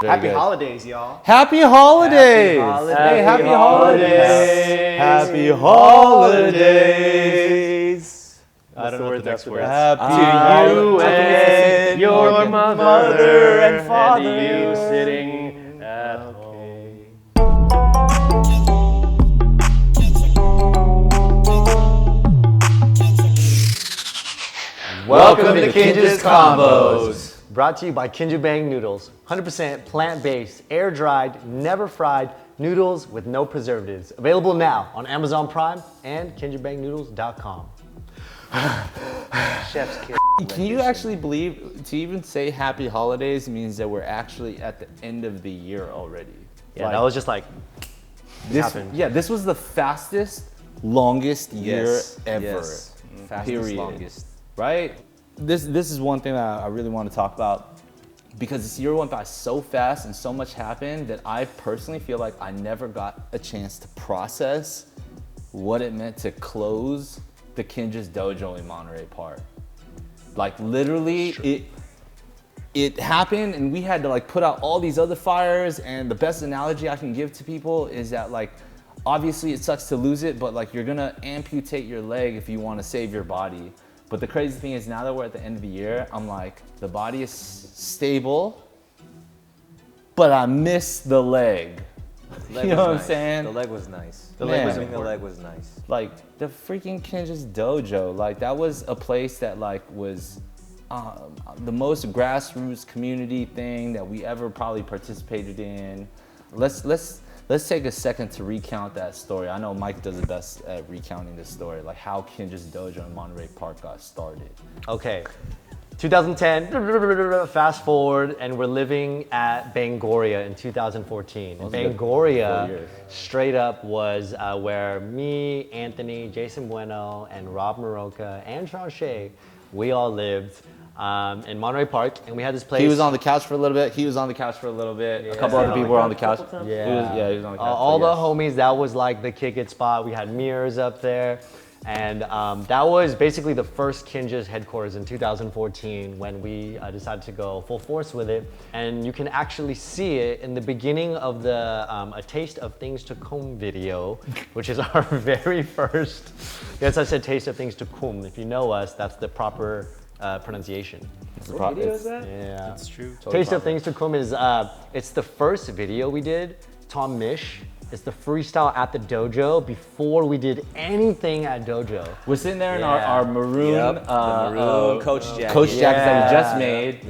Happy holidays, y'all. Happy holidays! Hey, happy holidays! Happy holidays! I don't know what the next word is. Happy To you and your mother and father, and you sitting at home. Welcome to Kinjaz Combos. Brought to you by Kinjabang Noodles. 100% plant-based, air-dried, never fried noodles with no preservatives. Available now on Amazon Prime and KinjabangNoodles.com. Chef's kiss. Can you actually believe, to even say happy holidays means that we're actually at the end of the year already? Yeah, like, that was just like, this was the fastest, longest year ever. Yes. Fastest, period. longest. Right? This is one thing that I really want to talk about, because this year went by so fast and so much happened that I personally feel like I never got a chance to process what it meant to close the Kinjaz Dojo in Monterey Park. Like literally, it happened and we had to like put out all these other fires, and the best analogy I can give to people is that like, obviously it sucks to lose it, but like you're gonna amputate your leg if you want to save your body. But the crazy thing is, now that we're at the end of the year, I'm like, the body is stable, but I miss the leg. You know what I'm saying? The leg was nice. The leg was nice. Like the freaking Kinjaz Dojo, like that was a place that like was the most grassroots community thing that we ever probably participated in. Let's take a second to recount that story. I know Mike does the best at recounting this story, like how Kinjaz Dojo in Monterey Park got started. Okay, 2010, fast forward, and we're living at Bangoria in 2014. Bangoria, straight up, was where me, Anthony, Jason Bueno, and Rob Maroka, and Sean Shea, we all lived. In Monterey Park, and we had this place. He was on the couch for a little bit. He was on the couch for a little bit. Yeah. A couple other people were on the couch. Yeah, he was on the couch. All the homies, that was like the kick it spot. We had mirrors up there. And that was basically the first Kinjaz headquarters in 2014 when we decided to go full force with it. And you can actually see it in the beginning of the A Taste of Things to Come video, which is our very first, yes, I said Taste of Things to Come. If you know us, that's the proper pronunciation. What video is that? Yeah, it's true. Totally Taste of Things to Come is it's the first video we did. Tom Mish. It's the freestyle at the dojo before we did anything at dojo. We're sitting there in our maroon, the maroon coach jacket. Coach jackets that we just made,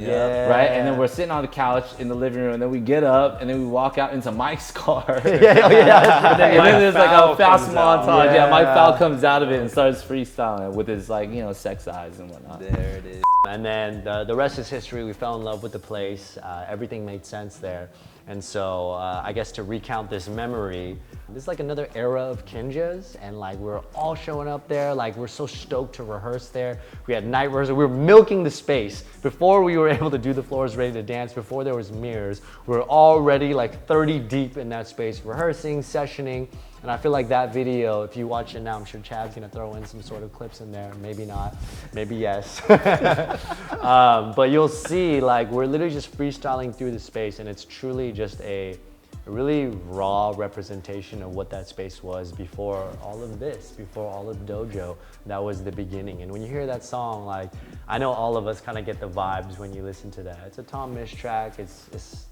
right? And then we're sitting on the couch in the living room, and then we get up, and then we walk out into Mike's car. And then there's like a fast montage. Yeah, Mike Fowl comes out of it and starts freestyling with his like, you know, sex eyes and whatnot. There it is. And then the rest is history. We fell in love with the place. Everything made sense there. And so I guess to recount this memory, this is like another era of Kinjaz, and like we're all showing up there, like we're so stoked to rehearse there. We had night rehearsal, we were milking the space. Before we were able to do the floors ready to dance, before there was mirrors, we were already like 30 deep in that space, rehearsing, sessioning. And I feel like that video, if you watch it now, I'm sure Chad's gonna throw in some sort of clips in there, maybe not, maybe yes. But you'll see, like, we're literally just freestyling through the space, and it's truly just a really raw representation of what that space was before all of this, before all of Dojo. That was the beginning. And when you hear that song, like, I know all of us kind of get the vibes when you listen to that. It's a Tom Mish track, it's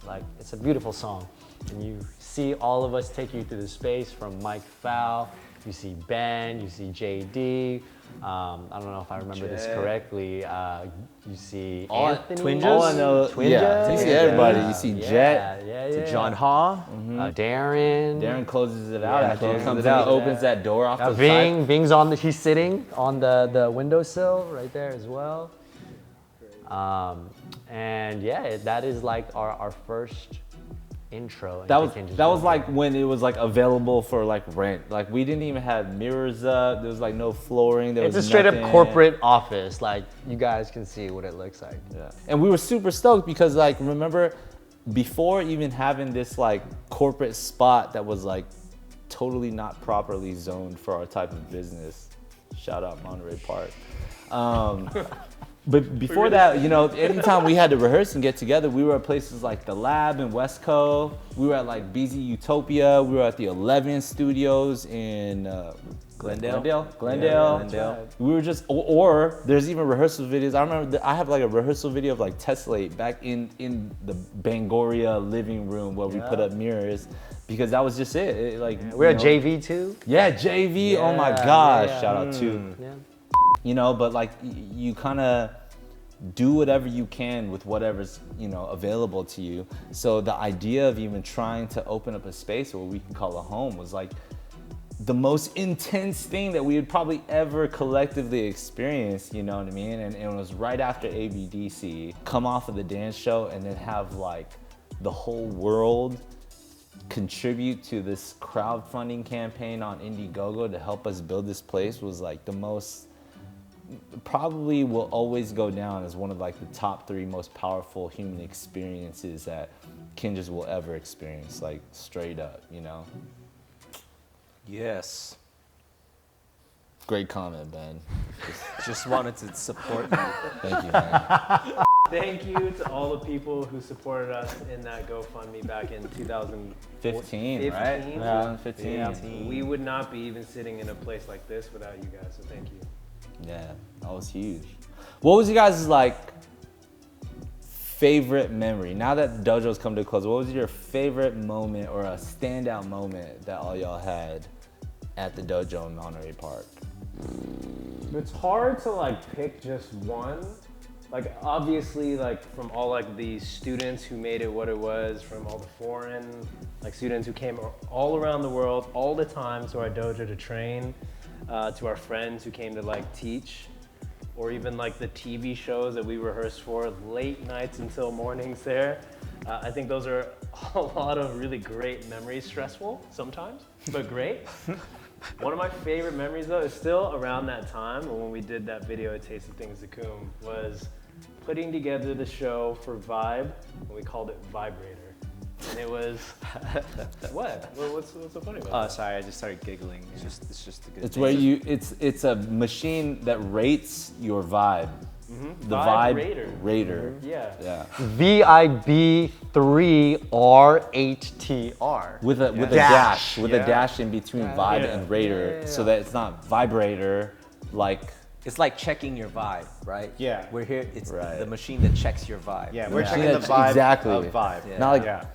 a beautiful song. And you see all of us take you through the space, from Mike Fowl, you see Ben, you see JD, I don't know if I remember this correctly, you see Anthony. All I know, Twinjaz. You see everybody. You see Jet. John Ha. Darren. Darren closes it out. Yeah, After he closes comes it in, out. he opens that door off the Vinh, side. Ving's on he's sitting on the windowsill right there as well. And yeah, that is like our first intro. That was like when it was like available for like rent. Like we didn't even have mirrors up. There was like no flooring. There it's was a straight nothing. up corporate office. Like you guys can see what it looks like. Yeah. And we were super stoked because like, remember, before even having this like corporate spot that was like totally not properly zoned for our type of business. Shout out Monterey Park. But before that, you know, anytime we had to rehearse and get together, we were at places like the Lab in Westco. We were at like BZ Utopia. We were at the 11 Studios in Glendale. Glendale. We were just, or there's even rehearsal videos. I remember I have like a rehearsal video of like Tessellate back in the Bangoria living room where we put up mirrors because that was just it. Like We're at JV too. Yeah, JV. Oh my gosh, yeah. shout out to. Yeah. You know, but like you kind of do whatever you can with whatever's, you know, available to you. So the idea of even trying to open up a space where we can call a home was like the most intense thing that we had probably ever collectively experienced, you know what I mean? And it was right after ABDC, come off of the dance show and then have like the whole world contribute to this crowdfunding campaign on Indiegogo to help us build this place was like the most, probably will always go down as one of like the top 3 most powerful human experiences that Kinjaz will ever experience, like straight up, you know? Yes. Great comment, Ben. Just wanted to support you. Thank you, man. Thank you to all the people who supported us in that GoFundMe back in 15, right? 15. Yeah. We would not be even sitting in a place like this without you guys, so thank you. Yeah, that was huge. What was you guys' like favorite memory? Now that Dojo's come to a close, what was your favorite moment or a standout moment that all y'all had at the Dojo in Monterey Park? It's hard to like pick just one. Like obviously like from all like the students who made it what it was, from all the foreign like students who came all around the world all the time to our dojo to train, to our friends who came to like teach, or even like the TV shows that we rehearsed for late nights until mornings there. I think those are a lot of really great memories, stressful sometimes, but great. One of my favorite memories though is still around that time when we did that video at Taste of Things Zakum, was putting together the show for Vibe, and we called it Vibrator. And it was, what? What's so funny about that? Sorry, I just started giggling. It's just a good It's thing. where it's a machine that rates your vibe. The Vibrator. Vibrator. Yeah. Yeah. VIB3R8TR. With a Dash. dash, with a dash in between vibe Yeah. and rater, so that it's not vibrator like. It's like checking your vibe, right? Yeah. We're here, it's Right. the machine that checks your vibe. Yeah, we're Yeah. checking the That's vibe exactly. of vibe. Yeah. Not like Yeah.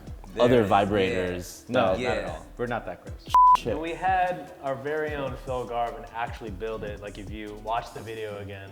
other There it is. vibrators. No, that- Yeah. not at all. We're not that gross. And we had our very own Phil Garvin actually build it. Like if you watch the video again,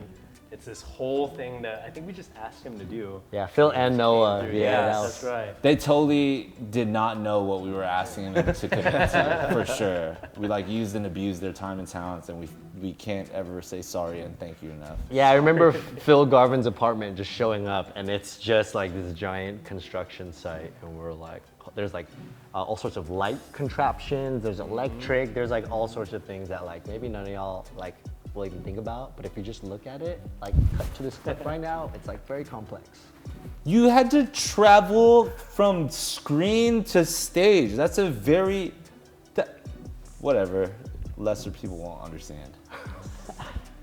it's this whole thing that I think we just asked him to do. Yeah, Phil and Noah. Dude, Yeah, that that's was. right. They totally did not know what we were asking them to commit to, for sure. We like used and abused their time and talents, and we can't ever say sorry and thank you enough. Yeah, I remember Phil Garvin's apartment just showing up, and it's just like this giant construction site, and we're like, there's like all sorts of light contraptions, there's electric, there's like all sorts of things that like maybe none of y'all like will even think about, but if you just look at it, like cut to this clip right now, it's like very complex. You had to travel from screen to stage. That's a very, whatever, lesser people won't understand.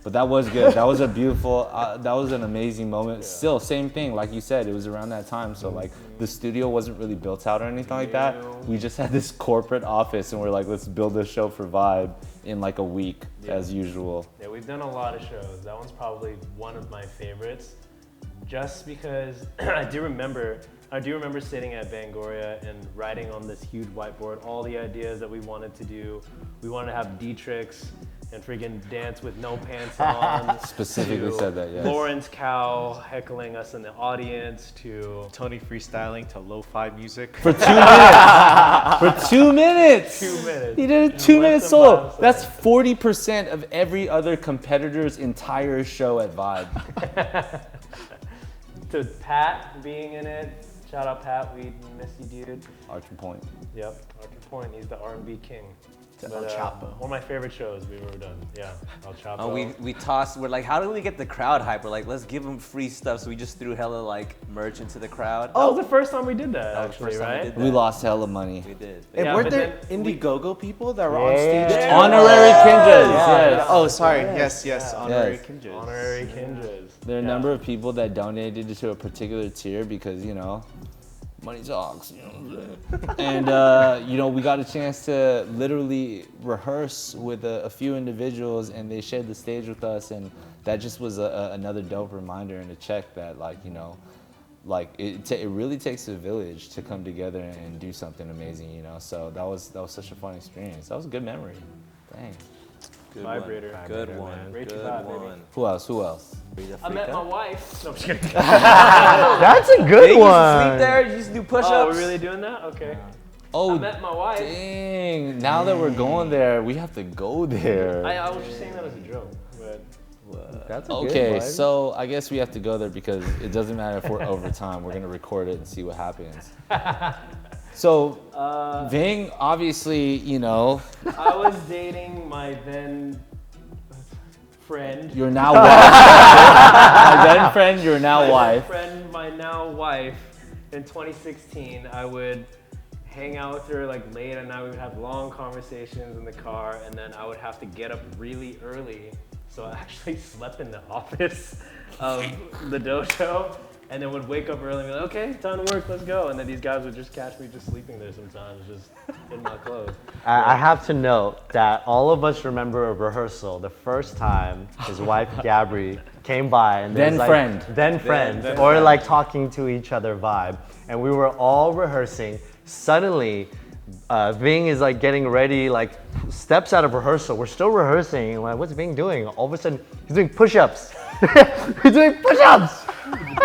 But that was good. That was a beautiful, that was an amazing moment. Yeah. Still, same thing, like you said, it was around that time. So like the studio wasn't really built out or anything like that. We just had this corporate office and we're like, let's build a show for Vibe in like a week as usual. Yeah, we've done a lot of shows. That one's probably one of my favorites, just because I do remember sitting at Bangoria and writing on this huge whiteboard all the ideas that we wanted to do. We wanted to have D-Tricks and freaking dance with no pants on. Specifically said that, yes. Lawrence Cow heckling us in the audience, to Tony freestyling to lo-fi music. For 2 minutes! For 2 minutes! 2 minutes. He did a And 2 minute left them solo. by That's 40% of every other competitor's entire show at Vibe. To Pat being in it. Shout out Pat, we miss you, dude. Archer Point. Yep, Archer Point, he's the R&B king. To But, El Chapo. one of my favorite shows we've ever done. Yeah, El Chapo. We're like, how do we get the crowd hype? We're like, let's give them free stuff. So we just threw hella like merch into the crowd. That was the first time we did that, That was the actually, first time we right? did that. We lost hella money. We did. And Yeah, weren't but there then we- Indiegogo people that were on stage? Yeah. Honorary Kinjaz, yes. Oh, sorry. Yes, honorary Kinjaz. Honorary Kinjaz. There are a number of people that donated to a particular tier because, you know, money talks, you know what I'm saying? And, you know, we got a chance to literally rehearse with a few individuals, and they shared the stage with us, and that just was another dope reminder and a check that, like, you know, like it really takes a village to come together and do something amazing, you know. So that was such a fun experience. That was a good memory. Thanks. Good Vibrator. one. Good Vibrator, one. man. Rate Good your vibe, baby. one. Who else? I met my wife. No, I'm just kidding. That's a good Hey, you used to one. sleep there? You used to do push-ups? Oh, we're really doing that? Okay. Oh, I met my wife. dang. Now that we're going there, we have to go there. I was just saying that as a joke, but That's a good Okay, one. so I guess we have to go there because it doesn't matter if we're over time. We're gonna record it and see what happens. So, Vinh, obviously, you know, I was dating my then friend. you're now wife. My then friend, you're now my wife. friend, my now wife. In 2016, I would hang out with her like late at night. We would have long conversations in the car, and then I would have to get up really early. So I actually slept in the office of the dojo, and then would wake up early and be like, okay, time to work, let's go. And then these guys would just catch me just sleeping there sometimes, just in my clothes. I have to note that all of us remember a rehearsal the first time his wife Gabri came by and Then there's, friend. then friend, or like talking to each other vibe, and we were all rehearsing. Suddenly, Vinh is like getting ready, like steps out of rehearsal. We're still rehearsing. And like, what's Vinh doing? All of a sudden, he's doing push-ups. He's doing push-ups. You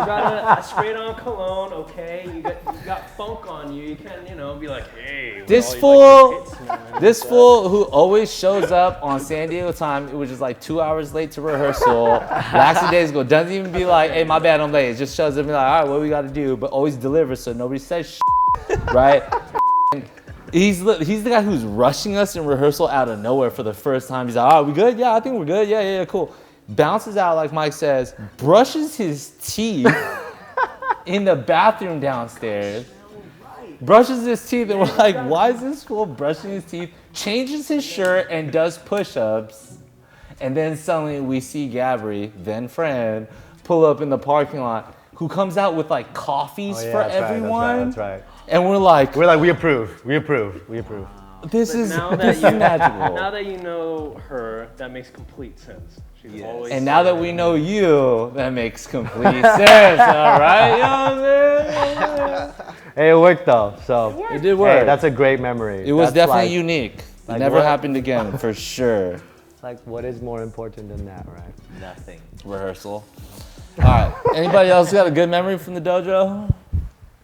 got a straight on cologne, okay? You got funk on you. You can't, you know, be like, hey. This with all your, fool, like, your hits, man. this fool who always shows up on San Diego time, it was just like 2 hours late to rehearsal. Last 2 days ago, doesn't even be like, hey, my bad, I'm late. It just shows up and be like, all right, what we got to do? But always delivers so nobody says shit, right? He's the guy who's rushing us in rehearsal out of nowhere for the first time. He's like, all right, we good? Yeah, I think we're good. Yeah, cool. Bounces out, like Mike says, brushes his teeth in the bathroom downstairs. Brushes his teeth, and we're like, why is this fool brushing his teeth? Changes his shirt and does push-ups. And then suddenly we see Gabri, then friend, pull up in the parking lot, who comes out with like coffees for everyone. That's right. And we're like, We approve. this is Now this is magical. Now that you know her, that makes complete sense. She's always And now that we know you, that makes complete sense, all right? You know what I'm saying? Hey, it worked though. So It did work. hey, that's a great memory. It was That's definitely like, unique. It like never what? happened again, for sure. like what is more important than that, right? Nothing. Rehearsal. All right. Anybody else got a good memory from the dojo?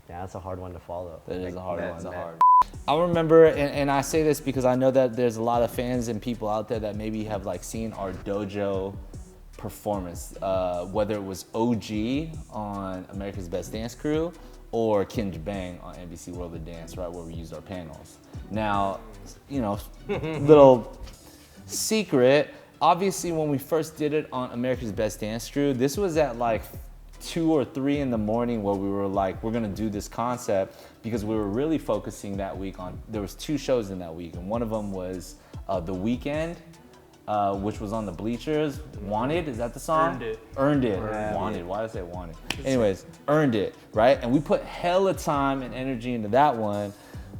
Yeah, that's a hard one to follow. That is a hard That's one. a hard. I remember, and I say this because I know that there's a lot of fans and people out there that maybe have like seen our dojo performance, whether it was OG on America's Best Dance Crew or Kinjabang on NBC World of Dance, right, where we used our panels. Now, you know, little secret, obviously when we first did it on America's Best Dance Crew, this was at like 2 or 3 in the morning where we were like, we're gonna do this concept because we were really focusing that week on, there was 2 shows in that week, and one of them was The Weekend, which was on the bleachers. Wanted, is that the song? Earned It. Earned It. Wanted, why did I say wanted? Anyways, Earned It, right? And we put hella time and energy into that one,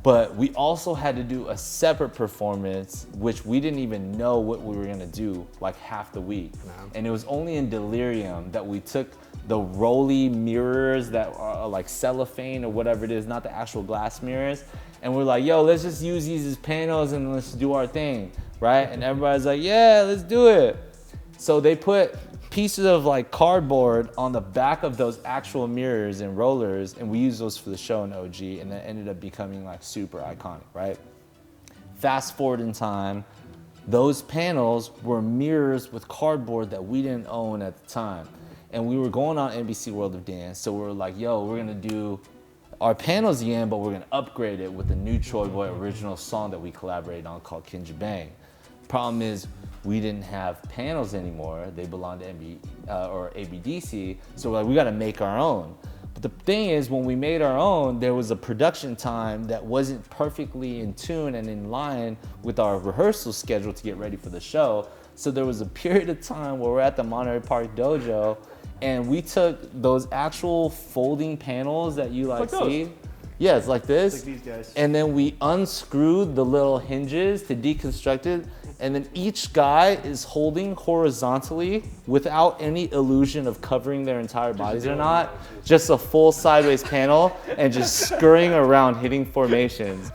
but we also had to do a separate performance, which we didn't even know what we were gonna do like half the week. And it was only in Delirium that we took the rolly mirrors that are like cellophane or whatever it is, not the actual glass mirrors. And we're like, yo, let's just use these as panels and let's do our thing, right? And everybody's like, yeah, let's do it. So they put pieces of like cardboard on the back of those actual mirrors and rollers, and we used those for the show in OG, and that ended up becoming like super iconic, right? Fast forward in time, those panels were mirrors with cardboard that we didn't own at the time. And we were going on NBC World of Dance, so we were like, yo, we're gonna do our panels again, but we're gonna upgrade it with the new Choi Boy original song that we collaborated on called Kinjabang. Problem is, we didn't have panels anymore. They belonged to or ABDC, so we're like, we gotta make our own. But the thing is, when we made our own, there was a production time that wasn't perfectly in tune and in line with our rehearsal schedule to get ready for the show. So there was a period of time where we're at the Monterey Park Dojo, and we took those actual folding panels that you like see. Yeah, it's like this. Like these guys. And then we unscrewed the little hinges to deconstruct it. And then each guy is holding horizontally without any illusion of covering their entire bodies or not. Just a full sideways panel and just scurrying around hitting formations.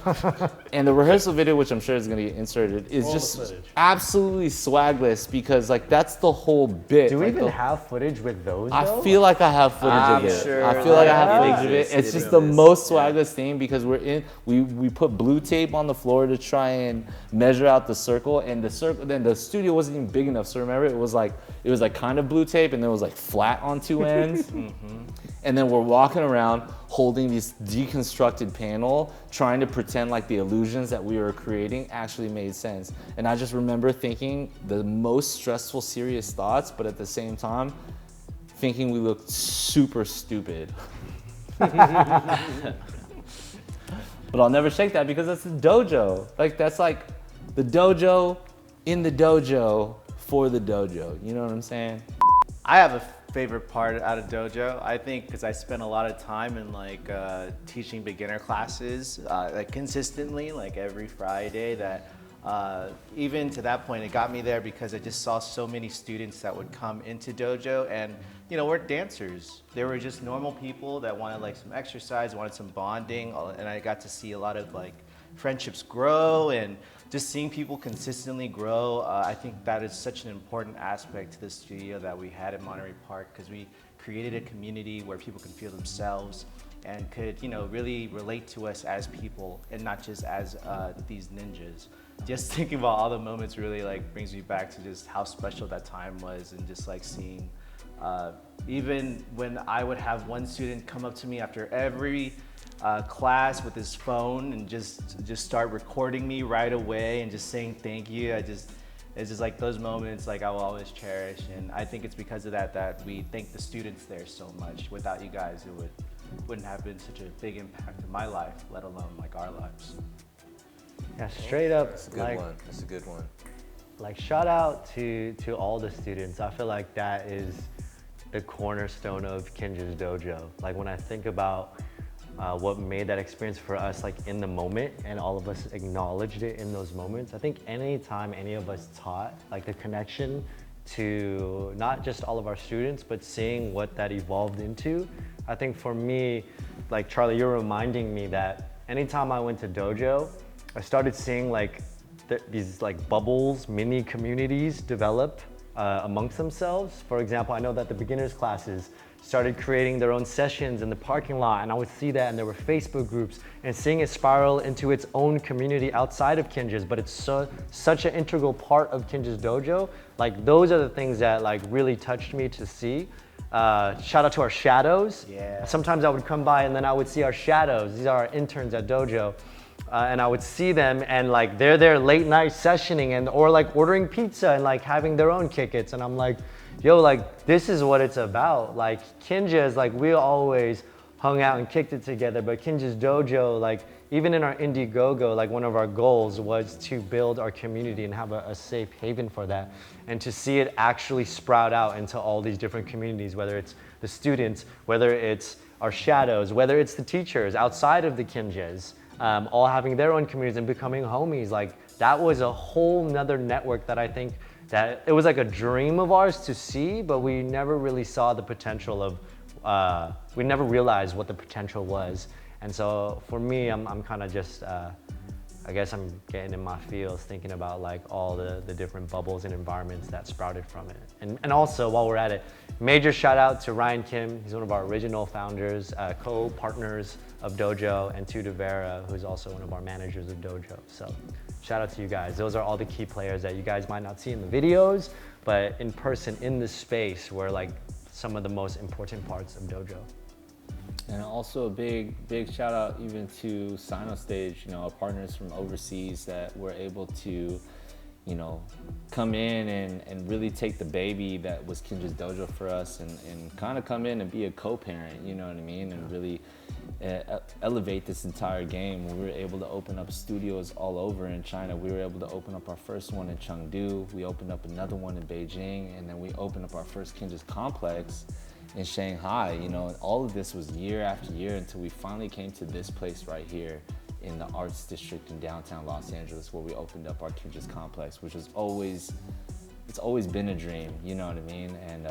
And the rehearsal video, which I'm sure is gonna get inserted, is just absolutely swagless because like that's the whole bit. Do we like even have footage with those though? I feel like I have footage of it. sure I feel like I have that footage of it. exists. It's It just the exists. most swagless thing because we put blue tape on the floor to try and measure out the circle, and the circle, then the studio wasn't even big enough. So remember, it was like kind of blue tape, and then it was like flat on two ends. And then we're walking around holding this deconstructed panel, trying to pretend like the illusions that we were creating actually made sense. And I just remember thinking the most stressful, serious thoughts, but at the same time, thinking we looked super stupid. But I'll never shake that because that's the dojo. Like that's like the dojo in the dojo for the dojo. You know what I'm saying? I have a favorite part out of Dojo. I think because I spent a lot of time in like teaching beginner classes like consistently, like every Friday. That even to that point, it got me there because I just saw so many students that would come into Dojo and we're dancers. They were just normal people that wanted like some exercise, wanted some bonding, and I got to see a lot of like friendships grow and just seeing people consistently grow. I think that is such an important aspect to the studio that we had at Monterey Park because we created a community where people can feel themselves and could really relate to us as people and not just as these ninjas. Just thinking about all the moments really like brings me back to just how special that time was, and just like seeing even when I would have one student come up to me after every class with his phone and just start recording me right away and just saying thank you. It's just like those moments like I will always cherish, and I think it's because of that we thank the students there so much. Without you guys, it wouldn't have been such a big impact in my life, let alone like our lives. Yeah, straight up. That's a good one. That's a good one. Like shout out to all the students. I feel like that is the cornerstone of Kinjaz Dojo. Like when I think about what made that experience for us like in the moment, and all of us acknowledged it in those moments. I think anytime any of us taught, like the connection to not just all of our students, but seeing what that evolved into. I think for me, like Charlie, you're reminding me that anytime I went to Dojo, I started seeing like these like bubbles, mini communities develop amongst themselves. For example, I know that the beginners classes started creating their own sessions in the parking lot, and I would see that, and there were Facebook groups, and seeing it spiral into its own community outside of Kinjaz, but it's such an integral part of Kinjaz Dojo. Like those are the things that like really touched me to see. Shout out to our shadows. Yeah. Sometimes I would come by and then I would see our shadows. These are our interns at Dojo. And I would see them and like they're there late night sessioning or like ordering pizza and like having their own kick-its. And I'm like, yo, like this is what it's about. Like Kinjaz, like we always hung out and kicked it together, but Kinjaz Dojo, like even in our Indiegogo, like one of our goals was to build our community and have a safe haven for that. And to see it actually sprout out into all these different communities, whether it's the students, whether it's our shadows, whether it's the teachers outside of the Kinjaz, all having their own communities and becoming homies. Like that was a whole nother network that I think that it was like a dream of ours to see, but we never really saw the potential of, we never realized what the potential was. And so for me, I'm kind of just, I guess I'm getting in my feels thinking about like all the different bubbles and environments that sprouted from it. And also while we're at it, major shout out to Ryan Kim. He's one of our original founders, co-partners of Dojo, and to Devera, who's also one of our managers of Dojo. So shout out to you guys. Those are all the key players that you guys might not see in the videos, but in person in this space were like some of the most important parts of Dojo. And also a big shout out even to Sino Stage, our partners from overseas that were able to, you know, come in and really take the baby that was Kinjaz Dojo for us and kind of come in and be a co-parent, you know what I mean? And really elevate this entire game. We were able to open up studios all over in China. We were able to open up our first one in Chengdu. We opened up another one in Beijing, and then we opened up our first Kinjaz complex in Shanghai, you know, and all of this was year after year until we finally came to this place right here in the Arts District in downtown Los Angeles, where we opened up our Kinjaz complex, which is always, it's always been a dream, you know what I mean? And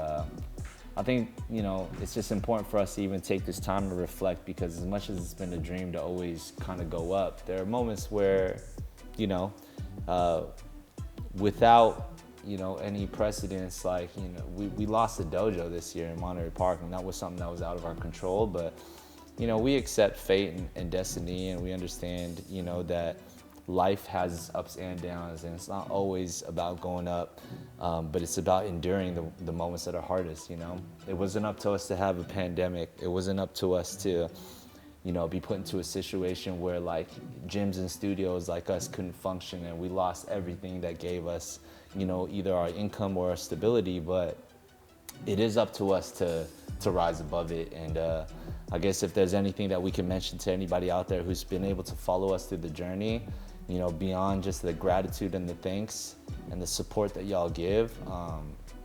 I think, you know, it's just important for us to even take this time to reflect, because as much as it's been a dream to always kind of go up, there are moments where, you know, without, you know, any precedence, like, you know, we lost the dojo this year in Monterey Park, and that was something that was out of our control, but, you know, we accept fate and destiny, and we understand, you know, that life has ups and downs, and it's not always about going up, but it's about enduring the moments that are hardest, you know? It wasn't up to us to have a pandemic. It wasn't up to us to, you know, be put into a situation where like gyms and studios like us couldn't function and we lost everything that gave us, you know, either our income or our stability, but it is up to us to rise above it. And I guess if there's anything that we can mention to anybody out there who's been able to follow us through the journey, you know, beyond just the gratitude and the thanks and the support that y'all give,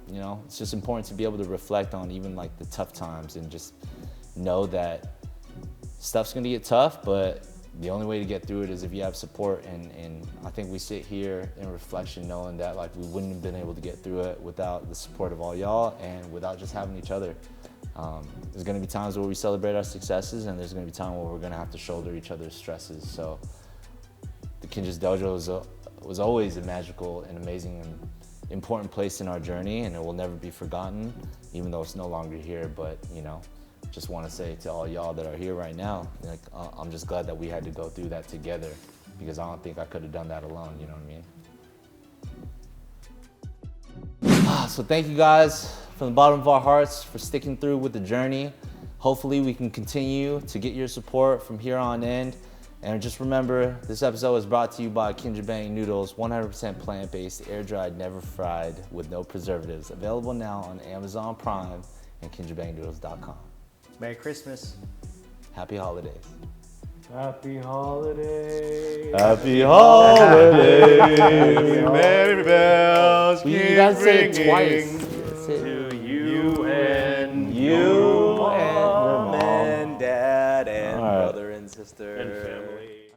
you know, it's just important to be able to reflect on even like the tough times and just know that stuff's gonna get tough, but the only way to get through it is if you have support. And I think we sit here in reflection knowing that like we wouldn't have been able to get through it without the support of all y'all and without just having each other. There's gonna be times where we celebrate our successes, and there's gonna be times where we're gonna have to shoulder each other's stresses. So the Kinjaz Dojo was always a magical and amazing and important place in our journey, and it will never be forgotten, even though it's no longer here. But, you know, just want to say to all y'all that are here right now, like, I'm just glad that we had to go through that together, because I don't think I could have done that alone, you know what I mean? So thank you guys from the bottom of our hearts for sticking through with the journey. Hopefully we can continue to get your support from here on in. And just remember, this episode was brought to you by Kinjabang Noodles, 100% plant-based, air-dried, never fried, with no preservatives. Available now on Amazon Prime and KinjabangNoodles.com. Merry Christmas. Happy holidays. Happy holidays. Happy holidays. Merry bells You keep guys said it ringing. twice.